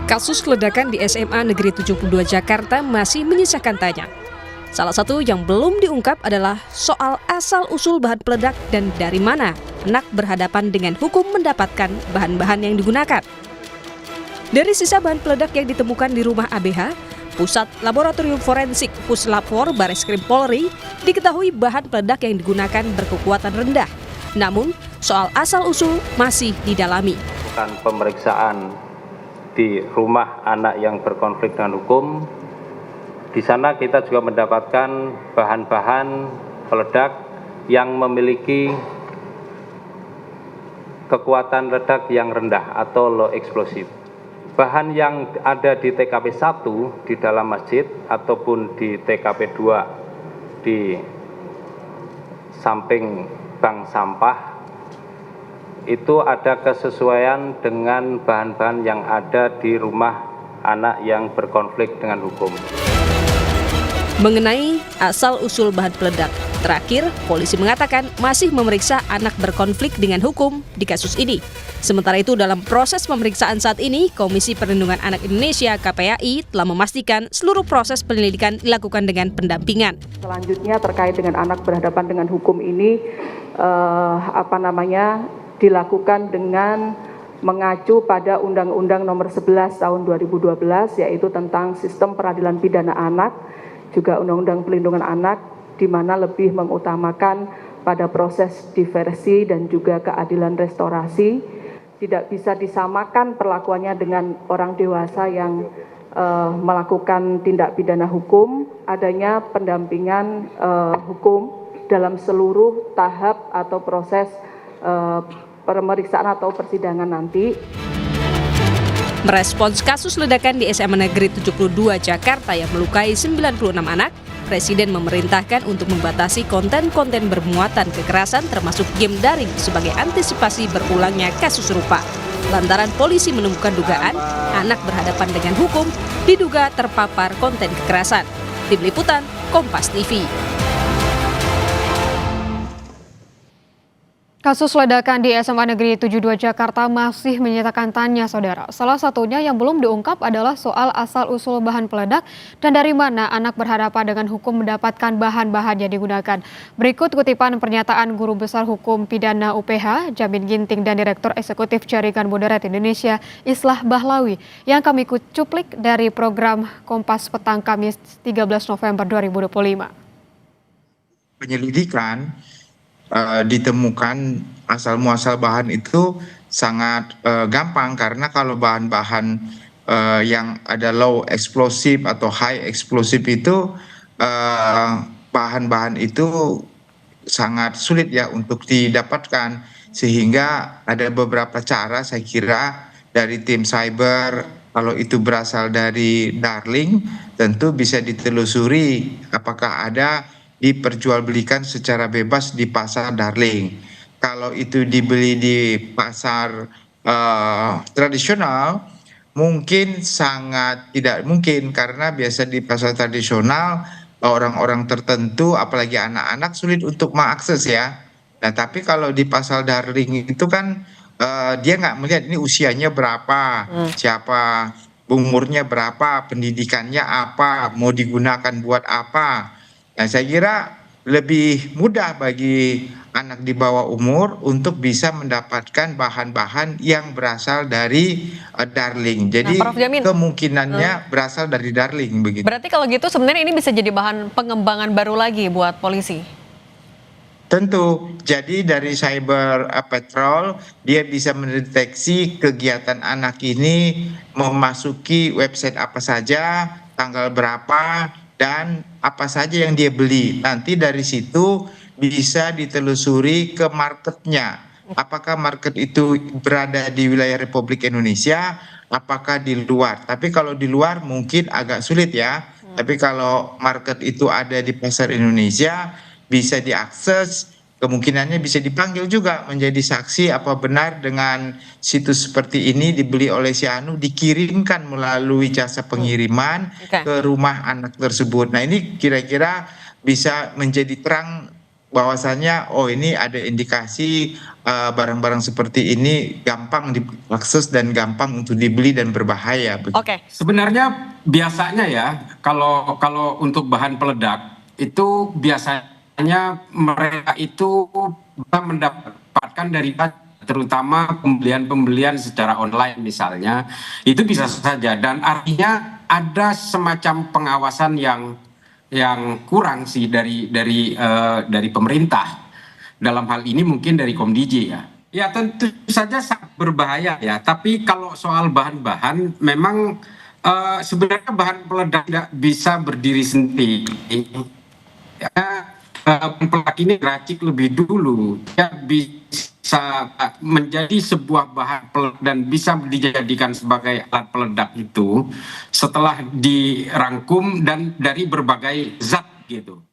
Kasus ledakan di SMA Negeri 72 Jakarta masih menyisakan tanya. Salah satu yang belum diungkap adalah soal asal-usul bahan peledak dan dari mana anak berhadapan dengan hukum mendapatkan bahan-bahan yang digunakan. Dari sisa bahan peledak yang ditemukan di rumah ABH, Pusat Laboratorium Forensik Puslapfor Bareskrim Polri, diketahui bahan peledak yang digunakan berkekuatan rendah. Namun, soal asal-usul masih didalami. Pemeriksaan di rumah anak yang berkonflik dengan hukum, di sana kita juga mendapatkan bahan-bahan peledak yang memiliki kekuatan ledak yang rendah atau low explosive. Bahan yang ada di TKP 1 di dalam masjid ataupun di TKP 2 di samping bank sampah itu ada kesesuaian dengan bahan-bahan yang ada di rumah anak yang berkonflik dengan hukum. Mengenai asal-usul bahan peledak, terakhir polisi mengatakan masih memeriksa anak berkonflik dengan hukum di kasus ini. Sementara itu dalam proses pemeriksaan saat ini, Komisi Perlindungan Anak Indonesia KPAI telah memastikan seluruh proses penyelidikan dilakukan dengan pendampingan. Selanjutnya terkait dengan anak berhadapan dengan hukum ini, dilakukan dengan mengacu pada Undang-Undang Nomor 11 Tahun 2012, yaitu tentang Sistem Peradilan Pidana Anak, juga Undang-Undang Perlindungan Anak, di mana lebih mengutamakan pada proses diversi dan juga keadilan restorasi. Tidak bisa disamakan perlakuannya dengan orang dewasa yang melakukan tindak pidana hukum, adanya pendampingan hukum dalam seluruh tahap atau proses pemeriksaan atau persidangan nanti. Merespons kasus ledakan di SMA Negeri 72 Jakarta yang melukai 96 anak, Presiden memerintahkan untuk membatasi konten-konten bermuatan kekerasan termasuk game daring sebagai antisipasi berulangnya kasus serupa. Lantaran polisi menemukan dugaan anak berhadapan dengan hukum diduga terpapar konten kekerasan. Tim Liputan, Kompas TV. Kasus ledakan di SMA Negeri 72 Jakarta masih menyitakan tanya, saudara. Salah satunya yang belum diungkap adalah soal asal-usul bahan peledak dan dari mana anak berhadapan dengan hukum mendapatkan bahan-bahan yang digunakan. Berikut kutipan pernyataan Guru Besar Hukum Pidana UPH, Jamin Ginting dan Direktur Eksekutif Jaringan Moderat Indonesia, Islah Bahlawi, yang kami cuplik dari program Kompas Petang Kamis 13 November 2025. Penyelidikan ditemukan asal muasal bahan itu sangat gampang, karena kalau bahan-bahan yang ada low explosive atau high explosive itu bahan-bahan itu sangat sulit ya untuk didapatkan, sehingga ada beberapa cara saya kira dari tim cyber. Kalau itu berasal dari Darling, tentu bisa ditelusuri apakah ada diperjualbelikan secara bebas di pasar Darling. Kalau itu dibeli di pasar tradisional, mungkin sangat tidak mungkin, karena biasa di pasar tradisional orang-orang tertentu, apalagi anak-anak, sulit untuk mengakses ya. Nah, tapi kalau di pasar Darling itu kan dia nggak melihat ini usianya berapa, siapa, umurnya berapa, pendidikannya apa, mau digunakan buat apa. Nah, saya kira lebih mudah bagi anak di bawah umur untuk bisa mendapatkan bahan-bahan yang berasal dari Darling. Jadi kemungkinannya berasal dari Darling begitu. Berarti kalau gitu sebenarnya ini bisa jadi bahan pengembangan baru lagi buat polisi? Tentu. Jadi dari cyber patrol dia bisa mendeteksi kegiatan anak ini memasuki website apa saja, tanggal berapa, dan apa saja yang dia beli. Nanti dari situ bisa ditelusuri ke marketnya. Apakah market itu berada di wilayah Republik Indonesia, apakah di luar. Tapi kalau di luar mungkin agak sulit ya. Tapi kalau market itu ada di pasar Indonesia, bisa diakses, kemungkinannya bisa dipanggil juga menjadi saksi apa benar dengan situs seperti ini dibeli oleh si Anu, dikirimkan melalui jasa pengiriman ke rumah anak tersebut. Nah, ini kira-kira bisa menjadi terang bahwasannya oh ini ada indikasi barang-barang seperti ini gampang diakses dan gampang untuk dibeli dan berbahaya. Oke. Sebenarnya biasanya ya kalau untuk bahan peledak itu biasanya mereka itu bisa mendapatkan dari terutama pembelian secara online misalnya, itu bisa saja, dan artinya ada semacam pengawasan yang kurang sih dari pemerintah. Dalam hal ini mungkin dari Komdij ya. Ya tentu saja sangat berbahaya ya. Tapi kalau soal bahan-bahan memang sebenarnya bahan peledak tidak bisa berdiri sendiri. Ya, peledak ini diracik lebih dulu. Ya bisa menjadi sebuah bahan peledak dan bisa dijadikan sebagai alat peledak itu setelah dirangkum dan dari berbagai zat gitu.